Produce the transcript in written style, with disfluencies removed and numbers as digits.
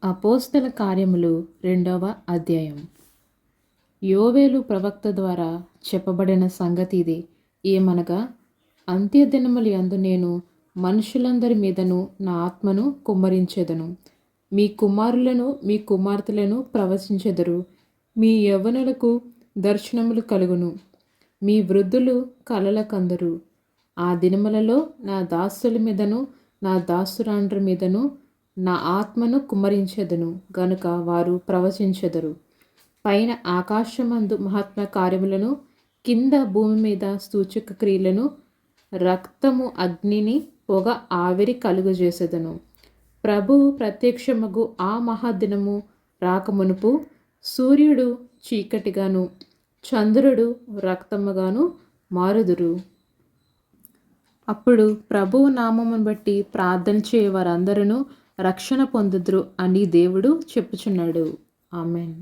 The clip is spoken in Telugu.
అపోస్తల కార్యములు 2వ అధ్యాయం. యోవేలు ప్రవక్త ద్వారా చెప్పబడిన సంగతి ఇది. ఏమనగా, అంత్యదినముల యందు నేను మనుషులందరి మీదను నా ఆత్మను కుమ్మరించెదను. మీ కుమారులను మీ కుమార్తెలను ప్రవచించెదరు. మీ యవ్వనులకు దర్శనములు కలుగును. మీ వృద్ధులు కలల కందరు. ఆ దినములలో నా దాసుల మీదను నా దాసురాండ్ర మీదను నా ఆత్మను కుమ్మరించెదను గనుక వారు ప్రవచించెదరు. పైన ఆకాశమందు మహాత్మ కార్యములను, కింద భూమి మీద సూచక క్రియలను, రక్తము, అగ్నిని, పొగ, ఆవిరి కలుగజేసెదను. ప్రభువు ప్రత్యక్షమగు ఆ మహాదినము రాకమునుపు సూర్యుడు చీకటిగాను చంద్రుడు రక్తముగాను మారుదురు. అప్పుడు ప్రభువు నామమును బట్టి ప్రార్థన చేయ వారందరూ రక్షణ పొందుదురు అని దేవుడు చెప్పుచున్నాడు. ఆమేన్.